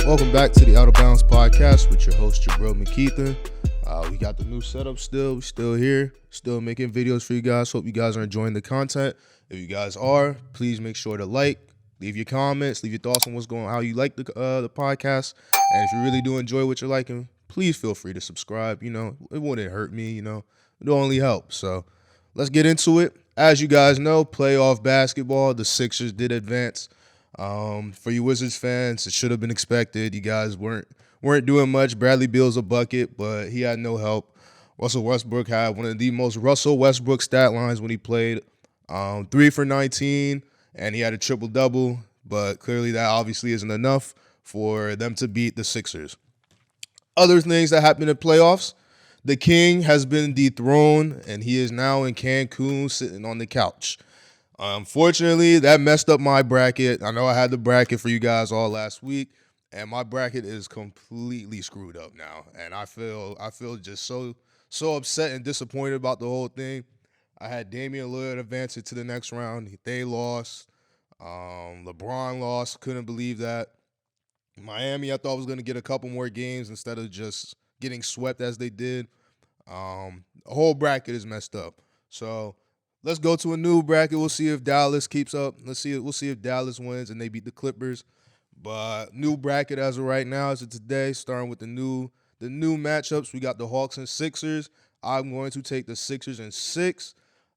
Welcome back to the Out of Bounds podcast with your host Jabril McKeithen. We got the new setup still. We're still here, still making videos for you guys. Hope you guys are enjoying the content. If you guys are, please make sure to like, leave your comments, leave your thoughts on what's going on, how you like the podcast. And if you really do enjoy what you're liking, please feel free to subscribe. You know, it wouldn't hurt me, it only help. So let's get into it. As you guys know, playoff basketball, the Sixers did advance. For you Wizards fans, it should have been expected. You guys weren't doing much. Bradley Beal's a bucket, but he had no help. Russell Westbrook had one of the most Russell Westbrook stat lines when he played. 3 for 19, and he had a triple-double, but clearly that obviously isn't enough for them to beat the Sixers. Other things that happened in playoffs, the King has been dethroned, and he is now in Cancun sitting on the couch. Unfortunately, that messed up my bracket. I know I had the bracket for you guys all last week, and my bracket is completely screwed up now. And I feel just so upset and disappointed about the whole thing. I had Damian Lillard advancing to the next round. They lost. LeBron lost. Couldn't believe that. Miami, I thought was going to get a couple more games instead of just getting swept as they did. The whole bracket is messed up. So let's go to a new bracket. We'll see if Dallas keeps up. We'll see if Dallas wins and they beat the Clippers. But new bracket as of right now as of today, starting with the new matchups. We got the Hawks and Sixers. I'm going to take the Sixers in 6.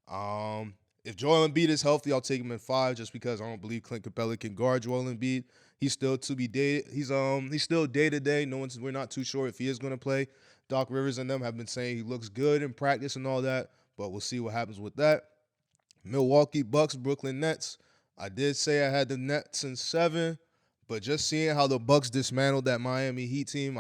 If Joel Embiid is healthy, I'll take him in 5 just because I don't believe Clint Capella can guard Joel Embiid. He's still to be dated. He's still day-to-day. We're not too sure if he is going to play. Doc Rivers and them have been saying he looks good in practice and all that, but we'll see what happens with that. Milwaukee Bucks, Brooklyn Nets. I did say I had the Nets in 7, but just seeing how the Bucks dismantled that Miami Heat team,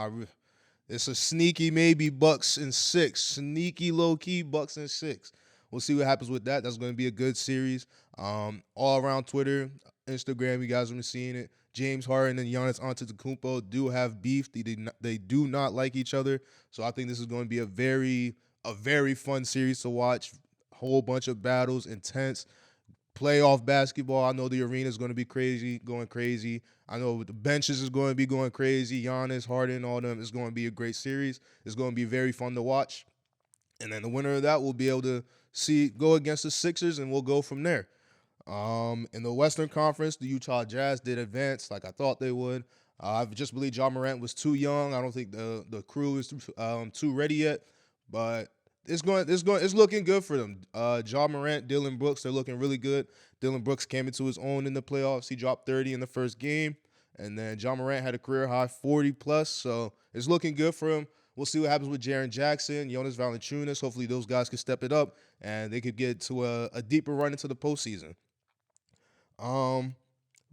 it's a sneaky maybe Bucks in 6. Sneaky low-key Bucks in 6. We'll see what happens with that. That's going to be a good series. All around Twitter, Instagram, you guys have been seeing it. James Harden and Giannis Antetokounmpo do have beef. They do not like each other. So I think this is going to be a very fun series to watch. Whole bunch of battles, intense playoff basketball. I know the arena is going to be going crazy. I know the benches is going to be going crazy. Giannis, Harden, all them. It's going to be a great series. It's going to be very fun to watch. And then the winner of that will be able to go against the Sixers, and we'll go from there. In the Western Conference, the Utah Jazz did advance like I thought they would. I just believe Ja Morant was too young. I don't think the crew is too ready yet, but it's looking good for them. Ja Morant, Dillon Brooks, they're looking really good. Dillon Brooks came into his own in the playoffs. He dropped 30 in the first game, and then Ja Morant had a career high 40+. So it's looking good for him. We'll see what happens with Jaren Jackson, Jonas Valanciunas. Hopefully those guys can step it up, and they could get to a deeper run into the postseason. One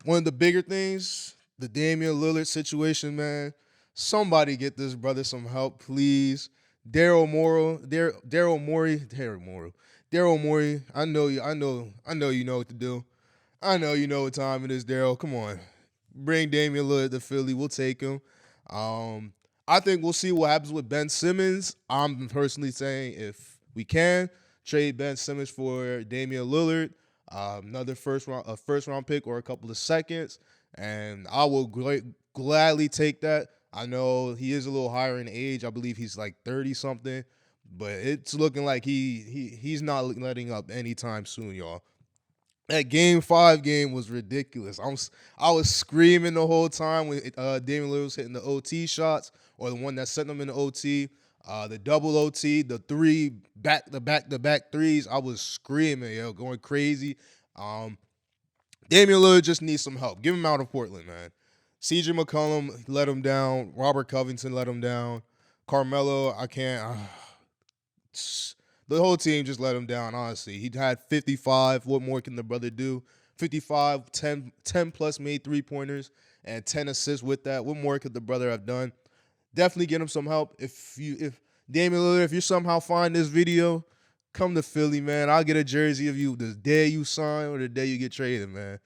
of the bigger things, the Damian Lillard situation, man. Somebody get this brother some help, please. Daryl Morey. I know you know what to do. I know you know what time it is, Daryl. Come on. Bring Damian Lillard to Philly. We'll take him. I think we'll see what happens with Ben Simmons. I'm personally saying if we can, trade Ben Simmons for Damian Lillard, another first round pick or a couple of seconds, and I will gladly take that. I know he is a little higher in age. I believe he's like 30-something, but it's looking like he's not letting up anytime soon, y'all. That Game 5 game was ridiculous. I was screaming the whole time when Damian Lillard was hitting the OT shots, or the one that sent them in the OT, the double OT, the 3 back-to-back threes. I was screaming, going crazy. Damian Lillard just needs some help. Give him out of Portland, man. CJ McCollum let him down. Robert Covington let him down. Carmelo, I can't. The whole team just let him down, honestly. He had 55. What more can the brother do? 55, 10 plus made three-pointers, and 10 assists with that. What more could the brother have done? Definitely get him some help. If Damian Lillard, if you somehow find this video, come to Philly, man. I'll get a jersey of you the day you sign or the day you get traded, man.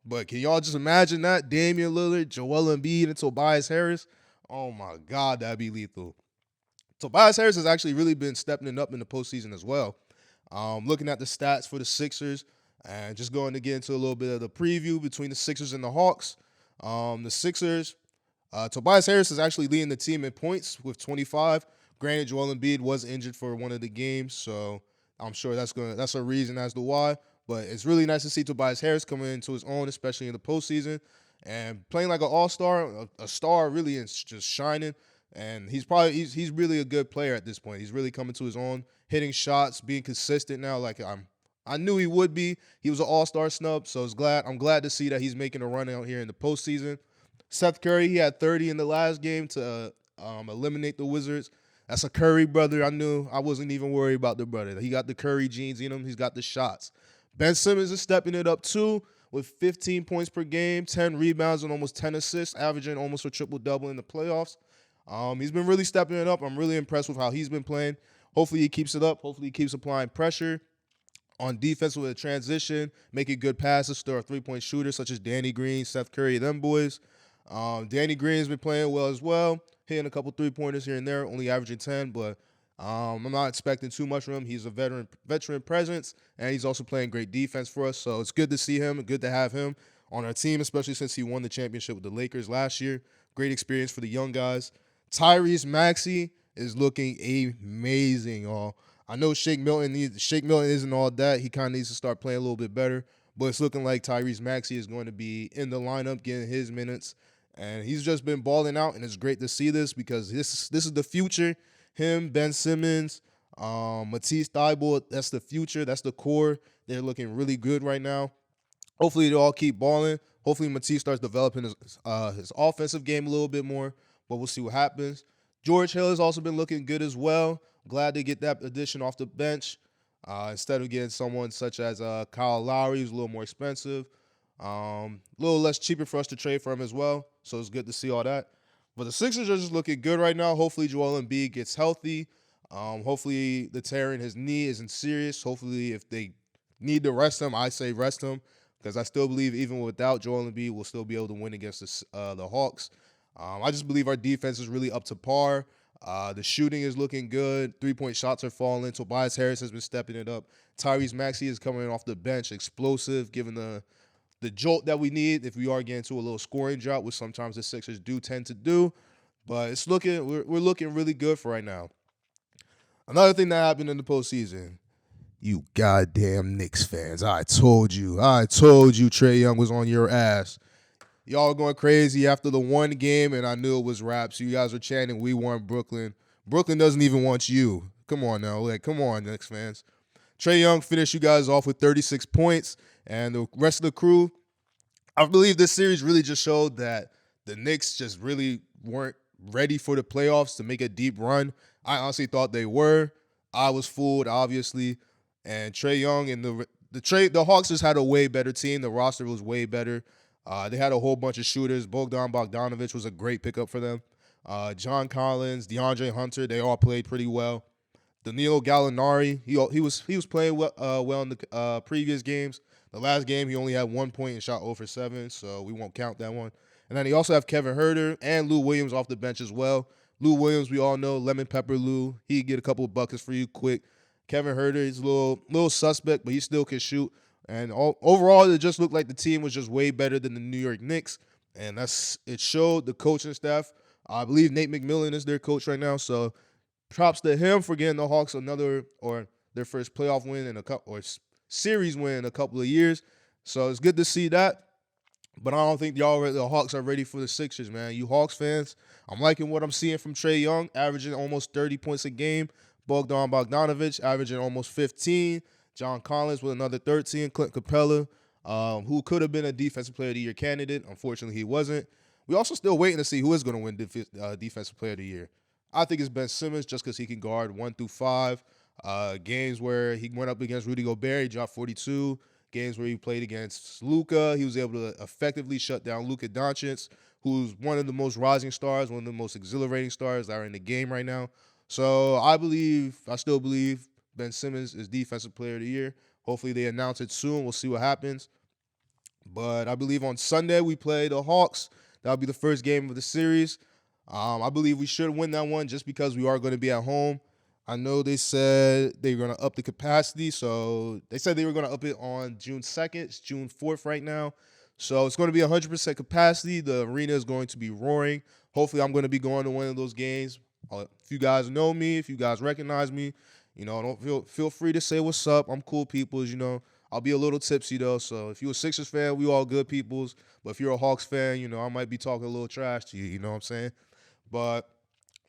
But can y'all just imagine that? Damian Lillard, Joel Embiid, and Tobias Harris? Oh, my God, that'd be lethal. Tobias Harris has actually really been stepping it up in the postseason as well. Looking at the stats for the Sixers and just going to get into a little bit of the preview between the Sixers and the Hawks. The Sixers, Tobias Harris is actually leading the team in points with 25. Granted, Joel Embiid was injured for one of the games, so I'm sure that's a reason as to why. But it's really nice to see Tobias Harris coming into his own, especially in the postseason, and playing like an all-star, a star really, and just shining. And he's really a good player at this point. He's really coming to his own, hitting shots, being consistent now. I knew he would be. He was an all-star snub, so I'm glad to see that he's making a run out here in the postseason. Seth Curry, he had 30 in the last game to eliminate the Wizards. That's a Curry brother. I wasn't even worried about the brother. He got the Curry genes in him. He's got the shots. Ben Simmons is stepping it up too with 15 points per game, 10 rebounds, and almost 10 assists, averaging almost a triple-double in the playoffs. He's been really stepping it up. I'm really impressed with how he's been playing. Hopefully he keeps it up. Hopefully he keeps applying pressure on defense with a transition, making good passes to our three-point shooters such as Danny Green, Seth Curry, them boys. Danny Green's been playing well as well, hitting a couple three-pointers here and there, only averaging 10, but I'm not expecting too much from him. He's a veteran presence, and he's also playing great defense for us, so it's good to see him and good to have him on our team, especially since he won the championship with the Lakers last year. Great experience for the young guys. Tyrese Maxey is looking amazing. I know Shake Milton isn't all that. He kind of needs to start playing a little bit better, but it's looking like Tyrese Maxey is going to be in the lineup, getting his minutes, and he's just been balling out, and it's great to see this because this is the future. Him, Ben Simmons, Matisse Thybulle, that's the future. That's the core. They're looking really good right now. Hopefully they all keep balling. Hopefully Matisse starts developing his offensive game a little bit more, but we'll see what happens. George Hill has also been looking good as well. Glad to get that addition off the bench instead of getting someone such as Kyle Lowry, who's a little more expensive. A little less cheaper for us to trade for him as well, so it's good to see all that. But the Sixers are just looking good right now. Hopefully Joel Embiid gets healthy. Hopefully the tear in his knee isn't serious. Hopefully if they need to rest him, I say rest him because I still believe even without Joel Embiid, we'll still be able to win against the Hawks. I just believe our defense is really up to par. The shooting is looking good. Three-point shots are falling. Tobias Harris has been stepping it up. Tyrese Maxey is coming off the bench, explosive, giving the jolt that we need if we are getting to a little scoring drought, which sometimes the Sixers do tend to do. But we're looking really good for right now. Another thing that happened in the postseason, you goddamn Knicks fans. I told you Trae Young was on your ass. Y'all are going crazy after the one game, and I knew it was raps. You guys were chanting, we want Brooklyn. Brooklyn doesn't even want you. Come on now. Come on, Knicks fans. Trae Young finished you guys off with 36 points, and the rest of the crew, I believe this series really just showed that the Knicks just really weren't ready for the playoffs to make a deep run. I honestly thought they were. I was fooled, obviously. And Trae Young and the Hawks just had a way better team. The roster was way better. They had a whole bunch of shooters. Bogdan Bogdanovic was a great pickup for them. John Collins, DeAndre Hunter, they all played pretty well. Danilo Gallinari, he was playing well in the previous games. The last game, he only had 1 point and shot 0 for 7, so we won't count that one. And then he also have Kevin Huerter and Lou Williams off the bench as well. Lou Williams, we all know, lemon pepper Lou. He'd get a couple of buckets for you quick. Kevin Huerter is a little suspect, but he still can shoot. And overall, it just looked like the team was just way better than the New York Knicks. And it showed the coaching staff. I believe Nate McMillan is their coach right now, so props to him for getting the Hawks their first playoff win or series win in a couple of years. So it's good to see that. But I don't think the Hawks are ready for the Sixers, man. You Hawks fans, I'm liking what I'm seeing from Trae Young, averaging almost 30 points a game. Bogdan Bogdanovic averaging almost 15. John Collins with another 13. Clint Capella, who could have been a Defensive Player of the Year candidate. Unfortunately, he wasn't. We also still waiting to see who is going to win Defensive Player of the Year. I think it's Ben Simmons just because he can guard 1 through 5. Games where he went up against Rudy Gobert, he dropped 42. Games where he played against Luka, he was able to effectively shut down Luka Doncic, who's one of the most rising stars, one of the most exhilarating stars that are in the game right now. So I still believe Ben Simmons is Defensive Player of the Year. Hopefully they announce it soon. We'll see what happens. But I believe on Sunday we play the Hawks. That'll be the first game of the series. I believe we should win that one just because we are going to be at home. I know they said they were going to up the capacity, so they said they were going to up it on June 2nd. It's June 4th right now. So it's going to be 100% capacity. The arena is going to be roaring. Hopefully, I'm going to be going to one of those games. If you guys know me, if you guys recognize me, don't feel free to say what's up. I'm cool peoples, I'll be a little tipsy though. So if you're a Sixers fan, we all good peoples. But if you're a Hawks fan, I might be talking a little trash to you. You know what I'm saying? But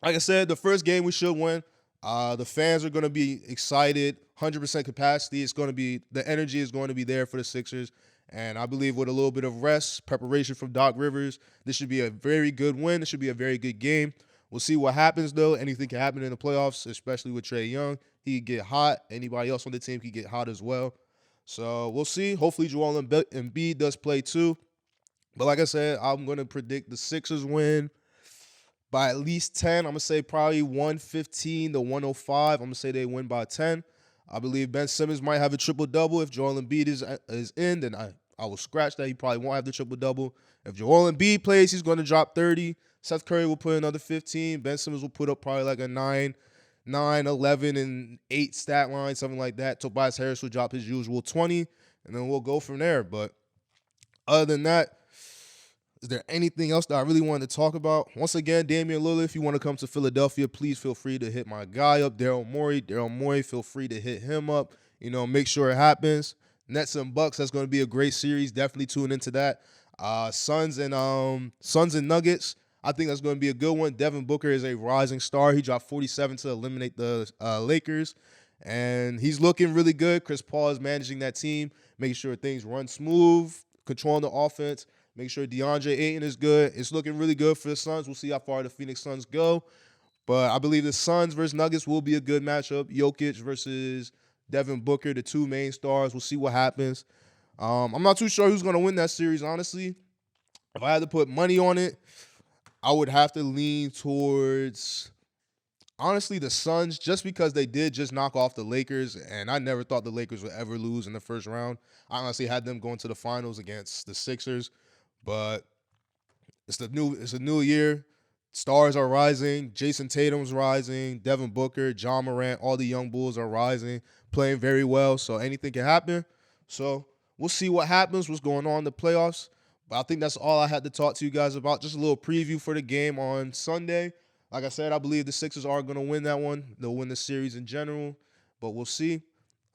like I said, the first game we should win. The fans are going to be excited. 100% capacity. The energy is going to be there for the Sixers. And I believe with a little bit of rest, preparation from Doc Rivers, this should be a very good win. This should be a very good game. We'll see what happens, though. Anything can happen in the playoffs, especially with Trae Young. He could get hot. Anybody else on the team could get hot as well. So we'll see. Hopefully, Joel Embiid does play too. But like I said, I'm going to predict the Sixers win by at least 10. I'm going to say probably 115 to 105. I'm going to say they win by 10. I believe Ben Simmons might have a triple-double. If Joel Embiid is in, then I will scratch that. He probably won't have the triple-double. If Joel Embiid plays, he's going to drop 30. Seth Curry will put another 15. Ben Simmons will put up probably like a 9, 11, and 8 stat line, something like that. Tobias Harris will drop his usual 20, and then we'll go from there. But other than that, is there anything else that I really wanted to talk about? Once again, Damian Lillard, if you want to come to Philadelphia, please feel free to hit my guy up, Daryl Morey. Daryl Morey, feel free to hit him up. Make sure it happens. Nets and Bucks, that's going to be a great series. Definitely tune into that. Suns and Nuggets, I think that's going to be a good one. Devin Booker is a rising star. He dropped 47 to eliminate the Lakers, and he's looking really good. Chris Paul is managing that team, making sure things run smooth, controlling the offense. Make sure DeAndre Ayton is good. It's looking really good for the Suns. We'll see how far the Phoenix Suns go. But I believe the Suns versus Nuggets will be a good matchup. Jokic versus Devin Booker, the two main stars. We'll see what happens. I'm not too sure who's going to win that series, honestly. If I had to put money on it, I would have to lean towards, honestly, the Suns, just because they did just knock off the Lakers, and I never thought the Lakers would ever lose in the first round. I honestly had them going to the finals against the Sixers. But it's a new year. Stars are rising. Jason Tatum's rising. Devin Booker, John Morant, all the young Bulls are rising, playing very well. So anything can happen. So we'll see what happens, what's going on in the playoffs. But I think that's all I had to talk to you guys about. Just a little preview for the game on Sunday. Like I said, I believe the Sixers are going to win that one. They'll win the series in general. But we'll see.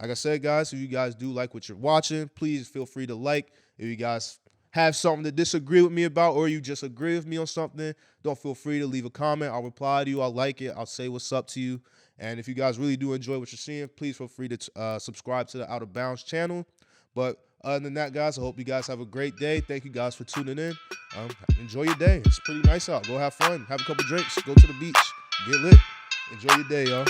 Like I said, guys, if you guys do like what you're watching, please feel free to like. If you guys have something to disagree with me about, or you just agree with me on something, don't feel free to leave a comment. I'll reply to you. I'll like it. I'll say what's up to you. And if you guys really do enjoy what you're seeing, please feel free to subscribe to the Out of Bounds channel. But other than that, guys, I hope you guys have a great day. Thank you guys for tuning in. Enjoy your day. It's pretty nice out. Go have fun. Have a couple drinks. Go to the beach. Get lit. Enjoy your day, y'all.